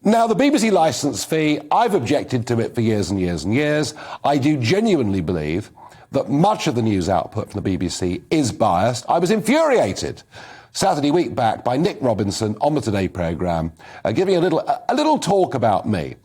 Now, the BBC licence fee, I've objected to it for years and years and years. I do genuinely believe that much of the news output from the BBC is biased. I was infuriated Saturday week back by Nick Robinson on the Today programme, giving a little talk about me,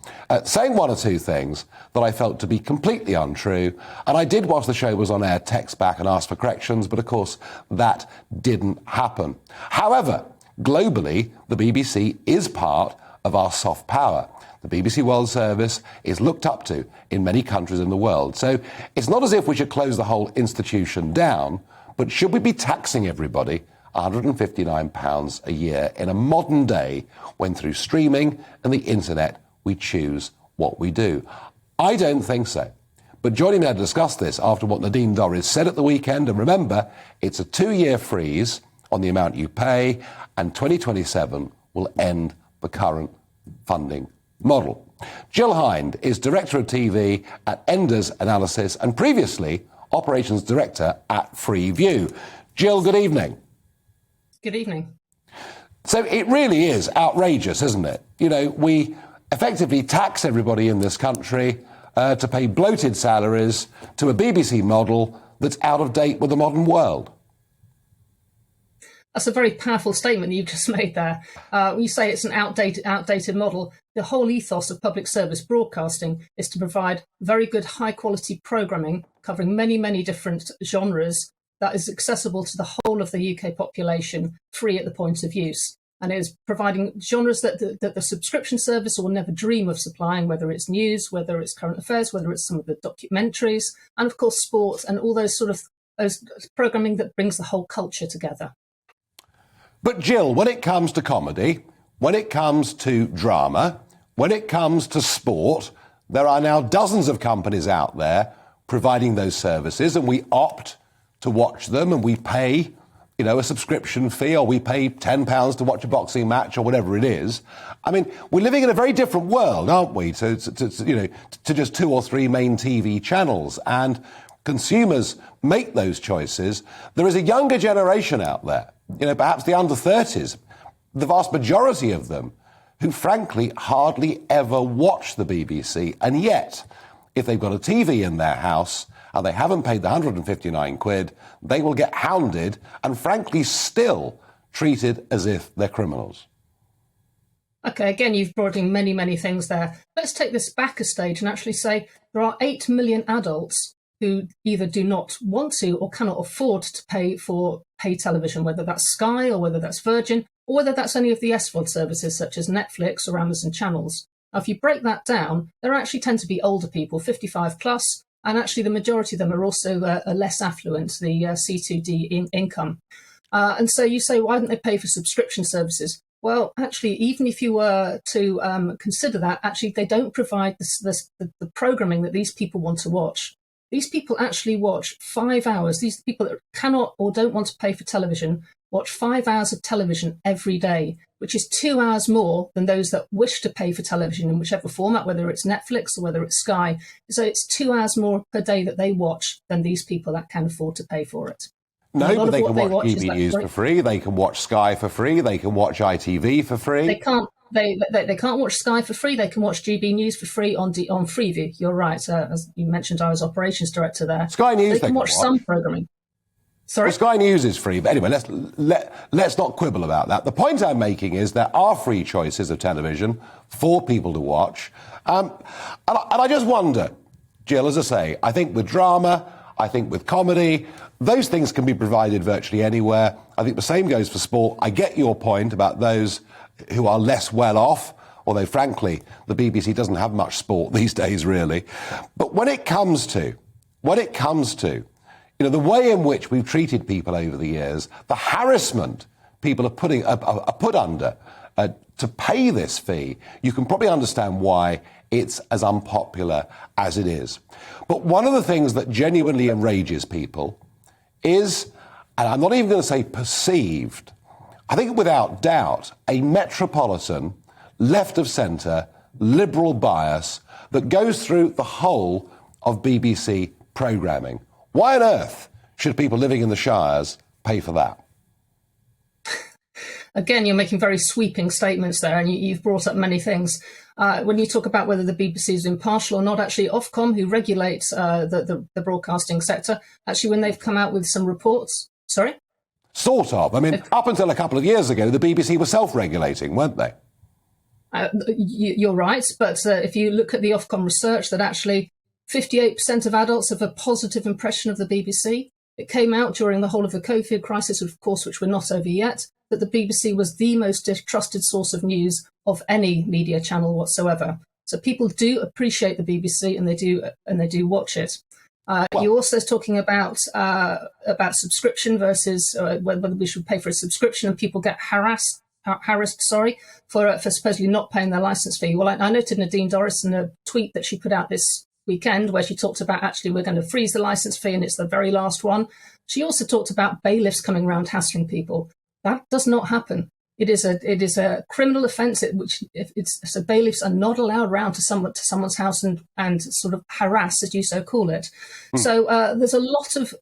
saying one or two things that I felt to be completely untrue. And I did, whilst the show was on air, text back and ask for corrections, but of course that didn't happen. However, globally, the BBC is part of our soft power. The BBC World Service is looked up to in many countries in the world. So it's not as if we should close the whole institution down, but should we be taxing everybody £159 a year in a modern day when through streaming and the internet we choose what we do? I don't think so. But joining me to discuss this after what Nadine Dorries said at the weekend, and remember, it's a 2-year freeze on the amount you pay, and 2027 will end the current funding model. Gill Hind is Director of TV at Enders Analysis and previously Operations Director at Freeview. Gill, good evening. Good evening. So it really is outrageous, isn't it? You know, we effectively tax everybody in this country to pay bloated salaries to a BBC model that's out of date with the modern world. That's a very powerful statement you've just made there. When you say it's an outdated model, the whole ethos of public service broadcasting is to provide very good, high-quality programming covering many, many different genres that is accessible to the whole of the UK population, free at the point of use. And it is providing genres that the subscription service will never dream of supplying, whether it's news, whether it's current affairs, whether it's some of the documentaries, and of course sports and all those programming that brings the whole culture together. But Gill, when it comes to comedy, when it comes to drama, when it comes to sport, there are now dozens of companies out there providing those services, and we opt to watch them, and we pay, you know, a subscription fee, or we pay £10 to watch a boxing match, or whatever it is. I mean, we're living in a very different world, aren't we, to just 2 or 3 main TV channels, and consumers make those choices. There is a younger generation out there, you know, perhaps the under-30s, the vast majority of them, who frankly hardly ever watch the BBC, and yet, if they've got a TV in their house and they haven't paid the 159 quid, they will get hounded and frankly still treated as if they're criminals. Okay, again, you've brought in many, many things there. Let's take this back a stage and actually say there are 8 million adults who either do not want to or cannot afford to pay for pay television, whether that's Sky or whether that's Virgin, or whether that's any of the SVOD services such as Netflix or Amazon channels. Now, if you break that down, there actually tend to be older people, 55 plus, and actually the majority of them are also less affluent, the C2D income. And so you say, why don't they pay for subscription services? Well, actually, even if you were to consider that, actually they don't provide the programming that these people want to watch. These people actually watch 5 hours. These people that cannot or don't want to pay for television watch 5 hours of television every day, which is 2 hours more than those that wish to pay for television in whichever format, whether it's Netflix or whether it's Sky. So it's 2 hours more per day that they watch than these people that can afford to pay for it. No, but they can watch GBNews for free. They can watch Sky for free. They can watch ITV for free. They can't. They can't watch Sky for free. They can watch GBNews for free on Freeview. You're right. As you mentioned, I was operations director there. Sky News. They can watch some programming. Sorry? Well, Sky News is free, but anyway, let's not quibble about that. The point I'm making is there are free choices of television for people to watch. And I just wonder, Gill, as I say, I think with drama, I think with comedy, those things can be provided virtually anywhere. I think the same goes for sport. I get your point about those who are less well off, although frankly, the BBC doesn't have much sport these days, really. But when it comes to, you know, the way in which we've treated people over the years, the harassment people are put under to pay this fee, you can probably understand why it's as unpopular as it is. But one of the things that genuinely enrages people is, and I'm not even going to say perceived, I think without doubt, a metropolitan, left of centre, liberal bias that goes through the whole of BBC programming. Why on earth should people living in the Shires pay for that? again, you're making very sweeping statements there, and you've brought up many things. When you talk about whether the BBC is impartial or not, actually, Ofcom, who regulates the broadcasting sector, actually, when they've come out with some reports, sorry? Sort of. I mean, up until a couple of years ago, the BBC were self-regulating, weren't they? You're right, but if you look at the Ofcom research, that actually 58% of adults have a positive impression of the BBC. It came out during the whole of the COVID crisis, of course, which we're not over yet, that the BBC was the most trusted source of news of any media channel whatsoever. So people do appreciate the BBC, and they do watch it. You're also talking about subscription versus whether we should pay for a subscription, and people get harassed, for supposedly not paying their license fee. Well, I noted Nadine Dorris in a tweet that she put out this weekend where she talked about actually we're going to freeze the license fee, and it's the very last one. She also talked about bailiffs coming around hassling people. That does not happen. It is a criminal offence, so bailiffs are not allowed around to someone's house and sort of harass, as you so call it. So there's a lot of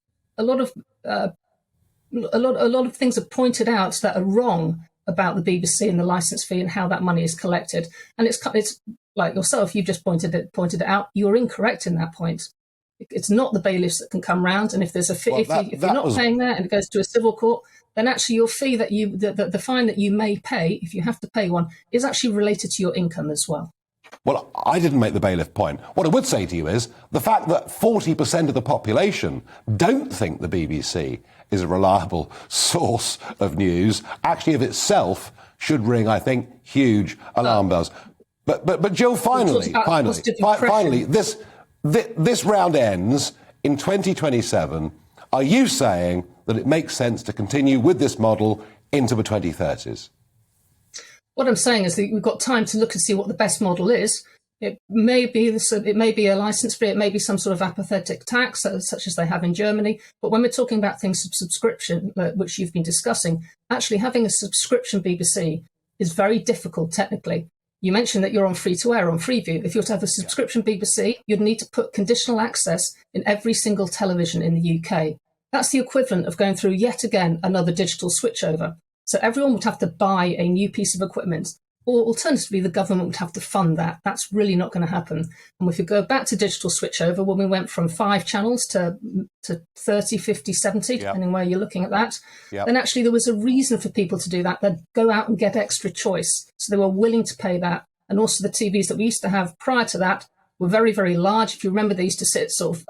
things are pointed out that are wrong about the BBC and the licence fee and how that money is collected. And it's like yourself, you've just pointed it out. You're incorrect in that point. It's not the bailiffs that can come round, and if there's a fee, if you're not paying that and it goes to a civil court, then actually your fee that the fine that you may pay, if you have to pay one, is actually related to your income as well. Well, I didn't make the bailiff point. What I would say to you is the fact that 40% of the population don't think the BBC is a reliable source of news actually of itself should ring, I think, huge alarm bells. But Jill, finally, this round ends in 2027. Are you saying that it makes sense to continue with this model into the 2030s? What I'm saying is that we've got time to look and see what the best model is. It may be a license fee, it may be some sort of apathetic tax, such as they have in Germany. But when we're talking about things of subscription, which you've been discussing, actually having a subscription BBC is very difficult technically. You mentioned that you're on free-to-air, on Freeview. If you're to have a subscription BBC, you'd need to put conditional access in every single television in the UK. That's the equivalent of going through yet again another digital switchover. So everyone would have to buy a new piece of equipment, or alternatively, the government would have to fund that. That's really not going to happen. And if you go back to digital switchover, when we went from 5 channels to 30, 50, 70, depending where you're looking at that, then actually there was a reason for people to do that. They'd go out and get extra choice. So they were willing to pay that. And also the TVs that we used to have prior to that were very, very large. If you remember, they used to sit sort of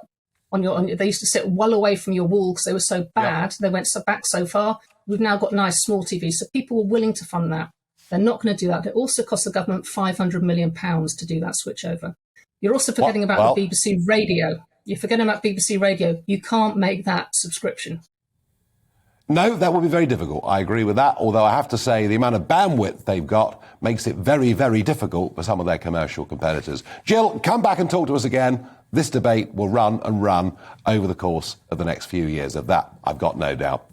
they used to sit well away from your wall because they were so bad. They went back so far. We've now got nice small TVs. So people were willing to fund that. They're not going to do that. It also costs the government £500 million to do that switchover. You're also forgetting about the BBC Radio. You're forgetting about BBC Radio. You can't make that subscription. No, that would be very difficult. I agree with that. Although I have to say the amount of bandwidth they've got makes it very, very difficult for some of their commercial competitors. Jill, come back and talk to us again. This debate will run and run over the course of the next few years. Of that, I've got no doubt.